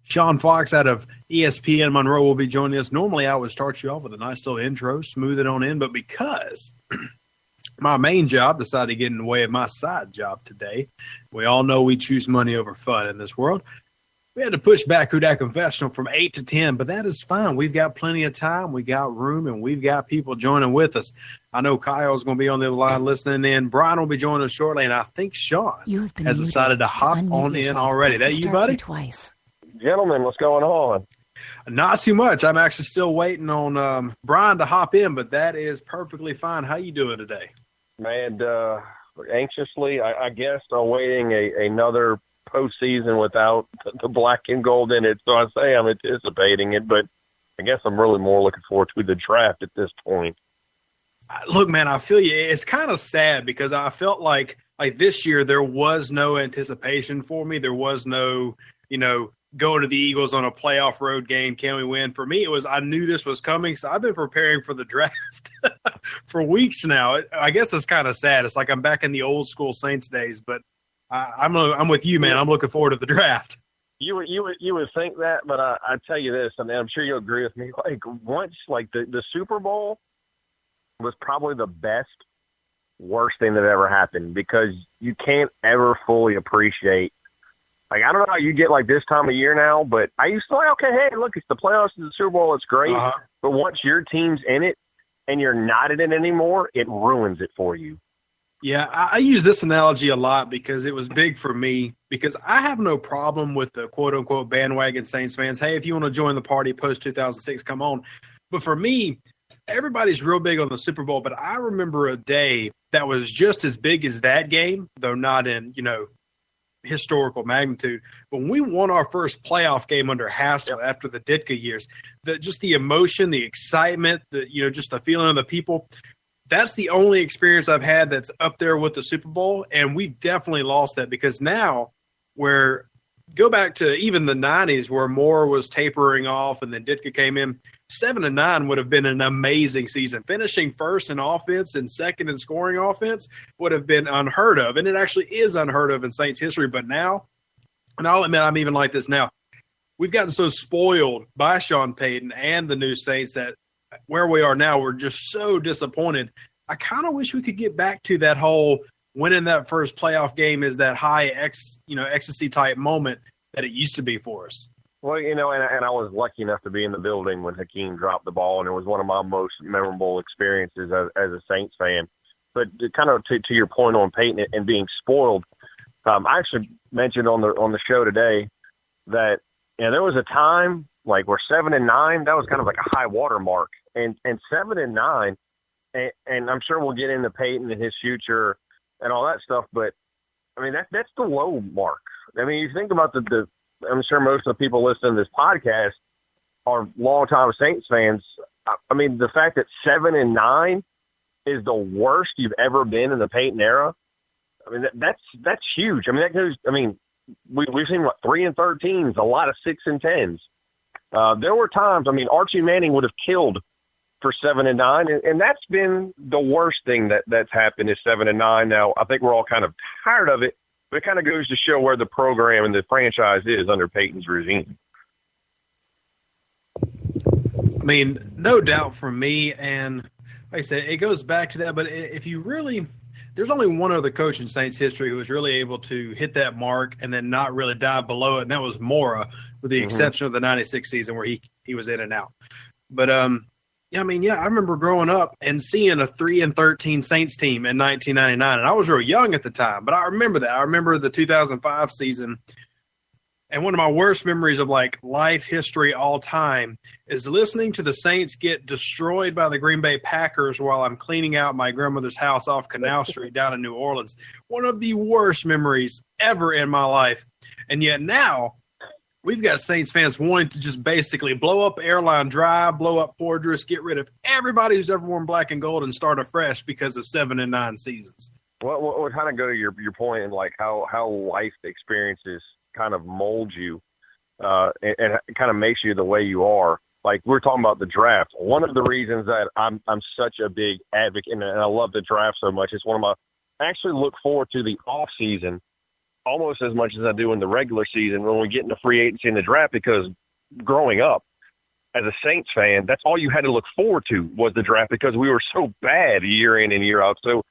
Sean Fox out of ESPN Monroe will be joining us. Normally, I would start you off with a nice little intro, smooth it on in, but because my main job decided to get in the way of my side job today, we all know we choose money over fun in this world. We had to push back Who Dat Confessional from 8 to 10, but that is fine. We've got plenty of time. We got room, and we've got people joining with us. I know Kyle's going to be on the other line listening in. Brian will be joining us shortly, and I think Sean has decided to hop on in already. That you, buddy? Twice. Gentlemen, what's going on? Not too much. I'm actually still waiting on Brian to hop in, but that is perfectly fine. How you doing today? Man, anxiously, I guess, awaiting another postseason without the black and gold in it. So I say I'm anticipating it, but I guess I'm really more looking forward to the draft at this point. Look, man, I feel you. It's kind of sad because I felt like this year there was no anticipation for me. There was no, going to the Eagles on a playoff road game. Can we win? For me, it was, I knew this was coming. So I've been preparing for the draft for weeks now. I guess it's kind of sad. It's like I'm back in the old school Saints days, but I'm with you, man. I'm looking forward to the draft. You would think that, but I tell you this, and I'm sure you'll agree with me. Once the Super Bowl was probably the worst thing that ever happened, because you can't ever fully appreciate. I don't know how you get this time of year now, but I used to okay, hey, look, it's the playoffs, it's the Super Bowl, it's great. Uh-huh. But once your team's in it and you're not in it anymore, it ruins it for you. Yeah, I use this analogy a lot because it was big for me, because I have no problem with the quote-unquote bandwagon Saints fans. Hey, if you want to join the party post-2006, come on. But for me, everybody's real big on the Super Bowl, but I remember a day that was just as big as that game, though not in, historical magnitude. But when we won our first playoff game under Hassel after the Ditka years, just the emotion, the excitement, just the feeling of the people, that's the only experience I've had that's up there with the Super Bowl. And we've definitely lost that, because now go back to even the 90s where Moore was tapering off and then Ditka came in, 7-9 would have been an amazing season. Finishing first in offense and second in scoring offense would have been unheard of. And it actually is unheard of in Saints history. But now, and I'll admit I'm even like this now, we've gotten so spoiled by Sean Payton and the new Saints that where we are now, we're just so disappointed. I kind of wish we could get back to that whole winning that first playoff game is that high ecstasy type moment that it used to be for us. Well, and I was lucky enough to be in the building when Hakeem dropped the ball, and it was one of my most memorable experiences as a Saints fan. But kind of to your point on Peyton and being spoiled, I actually mentioned on the show today that there was a time where 7-9, that was kind of like a high water mark, and 7-9, and I'm sure we'll get into Peyton and his future and all that stuff, but I mean that's the low mark. I mean, you think about the I'm sure most of the people listening to this podcast are longtime Saints fans. I mean, the fact that 7-9 is the worst you've ever been in the Peyton era, I mean, that's huge. I mean, that goes. I mean, we've seen 3-13s, a lot of 6-10s. There were times. I mean, Archie Manning would have killed for 7-9, and that's been the worst thing that's happened is 7-9. Now, I think we're all kind of tired of it. But it kind of goes to show where the program and the franchise is under Peyton's regime. I mean, no doubt for me, and like I said, it goes back to that. But if you really – there's only one other coach in Saints history who was really able to hit that mark and then not really dive below it, and that was Mora, with the exception of the 96 season where he was in and out. But I remember growing up and seeing a 3-13 Saints team in 1999, and I was real young at the time, but I remember that. I remember the 2005 season, and one of my worst memories of life history all time is listening to the Saints get destroyed by the Green Bay Packers while I'm cleaning out my grandmother's house off Canal Street down in New Orleans. One of the worst memories ever in my life, and yet now we've got Saints fans wanting to just basically blow up Airline Drive, blow up Fortress, get rid of everybody who's ever worn black and gold and start afresh because of 7-9 seasons. Well, we'll kind of go to your point and how life experiences kind of mold you and it kind of makes you the way you are. Like we're talking about the draft. One of the reasons that I'm such a big advocate and I love the draft so much is I actually look forward to the off season almost as much as I do in the regular season when we get into free agency and the draft, because growing up as a Saints fan, that's all you had to look forward to was the draft, because we were so bad year in and year out. So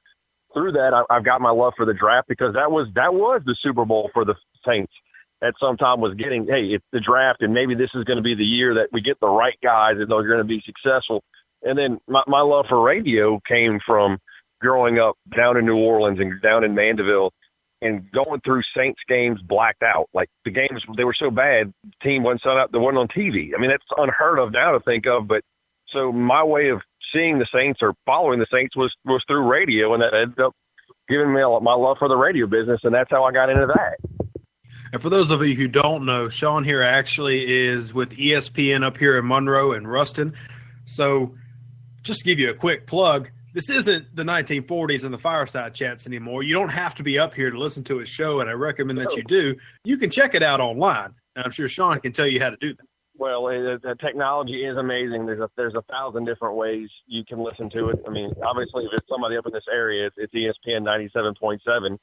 through that, I've got my love for the draft, because that was the Super Bowl for the Saints at some time, was getting, hey, it's the draft, and maybe this is going to be the year that we get the right guys and they're going to be successful. And then my love for radio came from growing up down in New Orleans and down in Mandeville and going through Saints games blacked out. Like, the games, they were so bad, the team wasn't set up, they weren't on TV. I mean, that's unheard of now to think of. But so my way of seeing the Saints or following the Saints was through radio, and that ended up giving me my love for the radio business, and that's how I got into that. And for those of you who don't know, Sean here actually is with ESPN up here in Monroe and Ruston. So just to give you a quick plug, this isn't the 1940s and the fireside chats anymore. You don't have to be up here to listen to his show, and I recommend that you do. You can check it out online, and I'm sure Sean can tell you how to do that. Well, the technology is amazing. There's 1,000 different ways you can listen to it. I mean, obviously, if it's somebody up in this area, it's ESPN 97.7.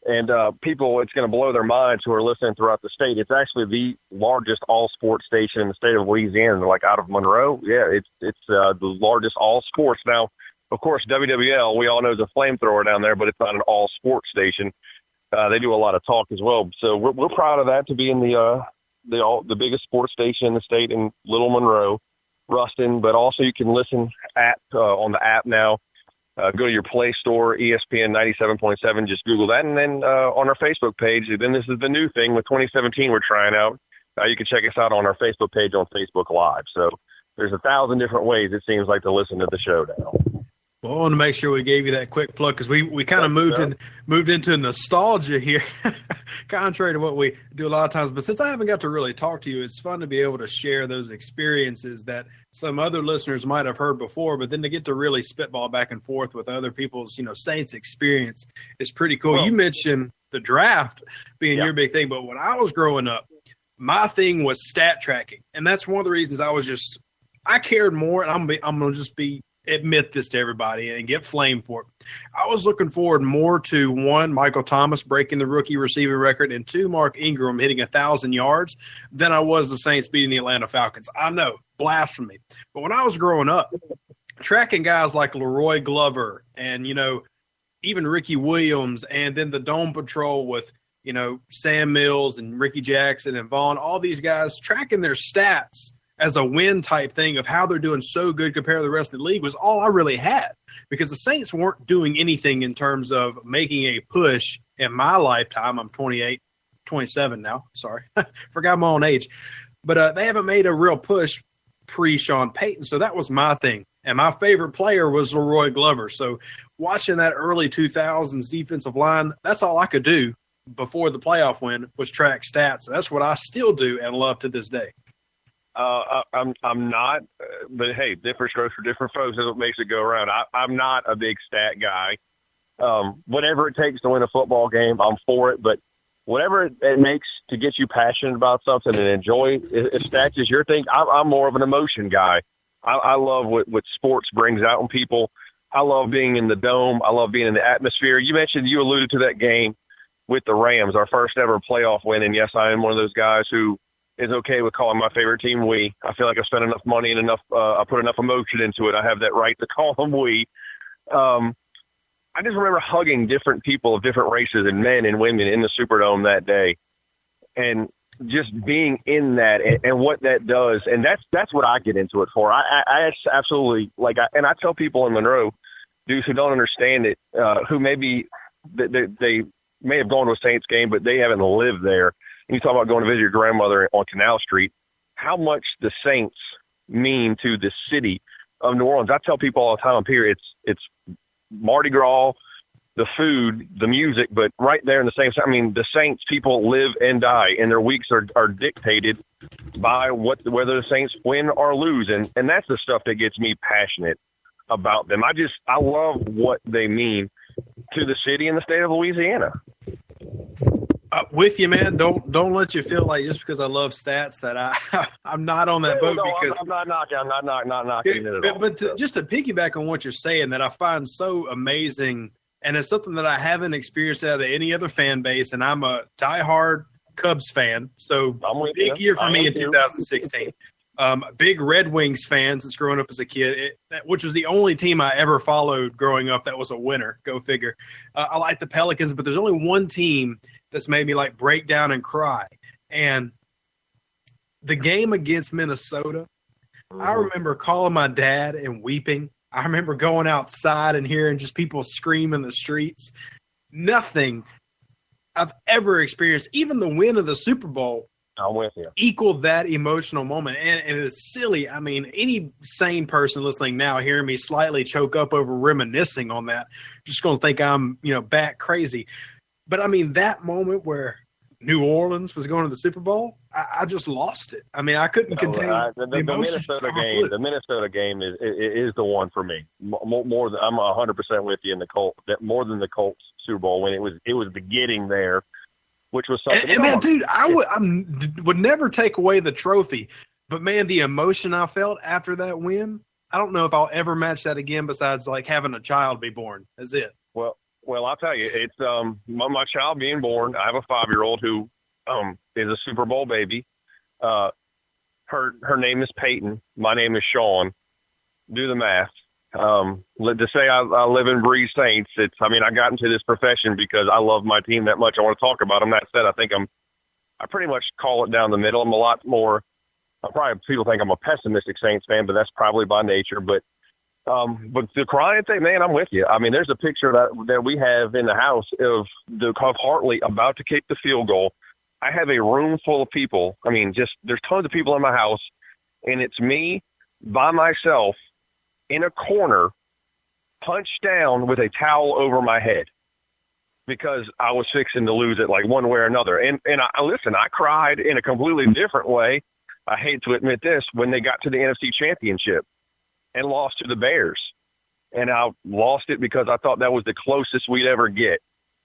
And people, it's going to blow their minds who are listening throughout the state. It's actually the largest all-sports station in the state of Louisiana, like out of Monroe. Yeah, it's the largest all-sports. Now, of course, WWL, we all know is a flamethrower down there, but it's not an all-sports station. They do a lot of talk as well. So we're proud of that, to be in the biggest sports station in the state in Little Monroe, Ruston. But also you can listen on the app now. Go to your Play Store, ESPN 97.7, just Google that. And then on our Facebook page, then this is the new thing with 2017 we're trying out. You can check us out on our Facebook page on Facebook Live. So there's 1,000 different ways, it seems like, to listen to the show now. Well, I want to make sure we gave you that quick plug, because we kind of moved into nostalgia here, contrary to what we do a lot of times. But since I haven't got to really talk to you, it's fun to be able to share those experiences that some other listeners might have heard before, but then to get to really spitball back and forth with other people's, Saints experience is pretty cool. Well, you mentioned the draft being your big thing, but when I was growing up, my thing was stat tracking, and that's one of the reasons I cared more. And I'm gonna just admit this to everybody and get flamed for it. I was looking forward more to, one, Michael Thomas breaking the rookie receiving record, and two, Mark Ingram hitting 1,000 yards than I was the Saints beating the Atlanta Falcons. I know, blasphemy. But when I was growing up, tracking guys like Leroy Glover and, even Ricky Williams, and then the Dome Patrol with, Sam Mills and Ricky Jackson and Vaughn, all these guys, tracking their stats as a win type thing of how they're doing so good compared to the rest of the league was all I really had, because the Saints weren't doing anything in terms of making a push in my lifetime. I'm 27 now. Sorry. Forgot my own age. But they haven't made a real push pre-Sean Payton. So that was my thing. And my favorite player was Leroy Glover. So watching that early 2000s defensive line, that's all I could do before the playoff win was track stats. So that's what I still do and love to this day. I'm not, but hey, different strokes for different folks is what makes it go around. I'm not a big stat guy. Whatever it takes to win a football game, I'm for it. But whatever it makes to get you passionate about something and enjoy, if stats is your thing, I'm more of an emotion guy. I love what sports brings out in people. I love being in the dome. I love being in the atmosphere. You alluded to that game with the Rams, our first ever playoff win. And yes, I am one of those guys who is okay with calling my favorite team we. I feel like I've spent enough money and I put enough emotion into it. I have that right to call them we. I just remember hugging different people of different races and men and women in the Superdome that day, and just being in that and what that does. And that's what I get into it for. I absolutely and I tell people in Monroe, dudes who don't understand it, who maybe they may have gone to a Saints game, but they haven't lived there. You talk about going to visit your grandmother on Canal Street, how much the Saints mean to the city of New Orleans. I tell people all the time up here, it's Mardi Gras, the food, the music, but right there in the same, the Saints, people live and die, and their weeks are dictated by whether the Saints win or lose. And that's the stuff that gets me passionate about them. I love what they mean to the city and the state of Louisiana. With you, man. Don't let you feel like just because I love stats that I'm not on that boat. Because I'm not knocking. I'm not knocking it at all. But just to piggyback on what you're saying, that I find so amazing And it's something that I haven't experienced out of any other fan base. And I'm a diehard Cubs fan. So big year for me in 2016. Big Red Wings fan since growing up as a kid, which was the only team I ever followed growing up that was a winner. Go figure. I like the Pelicans, but there's only one team that's made me like break down and cry. And the game against Minnesota, I remember calling my dad and weeping. I remember going outside and hearing just people scream in the streets. Nothing I've ever experienced, even the win of the Super Bowl, I'm with you, equaled that emotional moment. And it's silly. I mean, any sane person listening now hearing me slightly choke up over reminiscing on that, just going to think I'm, bat crazy. But I mean, that moment where New Orleans was going to the Super Bowl, I just lost it. I mean, I couldn't contain the Minnesota game. The Minnesota game is the one for me. More than, I'm 100% with you in the Colts. More than the Colts Super Bowl when it was the getting there, which was something. And man, dude, I would never take away the trophy, but man, the emotion I felt after that win, I don't know if I'll ever match that again. Besides, like having a child be born, that's it. Well, I'll tell you, it's my child being born. I have a 5-year-old who is a Super Bowl baby. Her name is Peyton. My name is Sean. Do the math. To say I live and breathe Saints, I got into this profession because I love my team that much. I want to talk about them. That said, I pretty much call it down the middle. I'm a lot more. People think I'm a pessimistic Saints fan, but that's probably by nature. But the crying thing, man, I'm with you. I mean, there's a picture that we have in the house of Hartley about to kick the field goal. I have a room full of people. I mean, there's tons of people in my house, and it's me by myself in a corner, punched down with a towel over my head because I was fixing to lose it like one way or another. And I cried in a completely different way. I hate to admit this, when they got to the NFC Championship and lost to the Bears. And I lost it because I thought that was the closest we'd ever get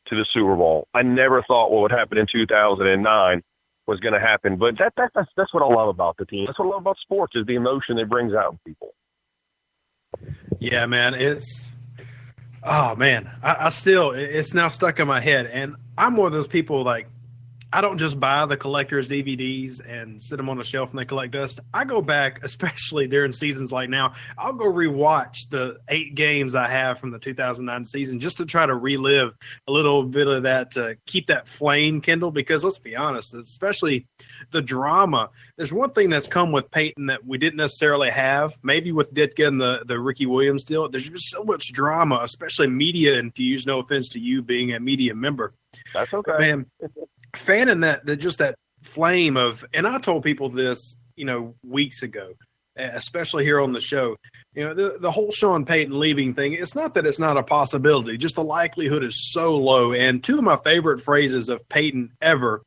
to the Super Bowl. I never thought what would happen in 2009 was going to happen. But that's what I love about the team. That's what I love about sports, is the emotion it brings out in people. Yeah, man, it's it's now stuck in my head. And I'm one of those people, like, I don't just buy the collector's DVDs and sit them on the shelf and they collect dust. I go back, especially during seasons like now, I'll go rewatch the 8 games I have from the 2009 season just to try to relive a little bit of that, to keep that flame kindled. Because let's be honest, especially the drama. There's one thing that's come with Peyton that we didn't necessarily have, maybe with Ditka and the Ricky Williams deal. There's just so much drama, especially media infused. No offense to you being a media member. That's okay. Man, fanning that flame of, and I told people this, weeks ago, especially here on the show, the whole Sean Payton leaving thing, it's not that it's not a possibility, just the likelihood is so low. And 2 of my favorite phrases of Payton ever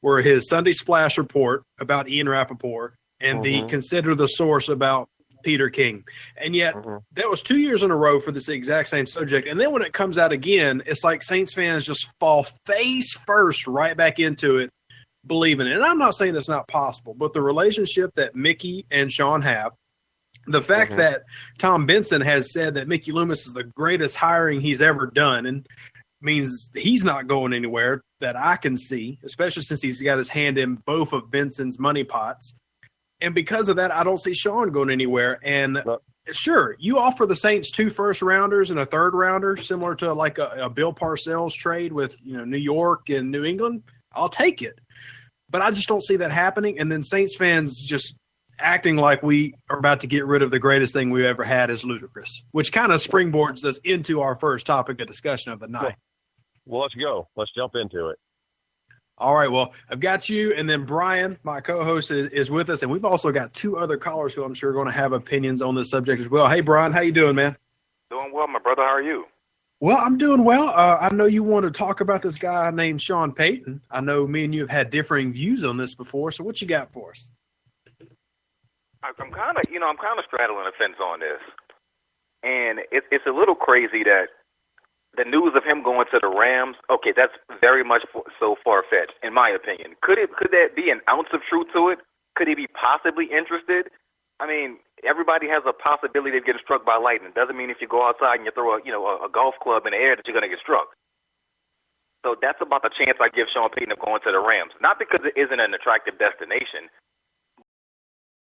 were his Sunday Splash report about Ian Rappaport and the consider the source about Peter King. And yet that was 2 years in a row for this exact same subject. And then when it comes out again, it's like Saints fans just fall face first right back into it, believing it. And I'm not saying it's not possible, but the relationship that Mickey and Sean have, the fact that Tom Benson has said that Mickey Loomis is the greatest hiring he's ever done, and means he's not going anywhere that I can see, especially since he's got his hand in both of Benson's money pots. And because of that, I don't see Sean going anywhere. And sure, you offer the Saints 2 first-rounders and a third-rounder, similar to like a Bill Parcells trade with New York and New England, I'll take it. But I just don't see that happening. And then Saints fans just acting like we are about to get rid of the greatest thing we've ever had is ludicrous, which kind of springboards us into our first topic of discussion of the night. Well, let's go. Let's jump into it. All right, well, I've got you, and then Brian, my co-host, is with us, and we've also got 2 other callers who I'm sure are going to have opinions on this subject as well. Hey, Brian, how you doing, man? Doing well, my brother. How are you? Well, I'm doing well. I know you want to talk about this guy named Sean Payton. I know me and you have had differing views on this before, so what you got for us? I'm kind of straddling the fence on this, and it's a little crazy that the news of him going to the Rams, okay, that's very much so far-fetched, in my opinion. Could there be an ounce of truth to it? Could he be possibly interested? I mean, Everybody has a possibility of getting struck by lightning. Doesn't mean if you go outside and you throw a golf club in the air that you're going to get struck. So that's about the chance I give Sean Payton of going to the Rams. Not because it isn't an attractive destination,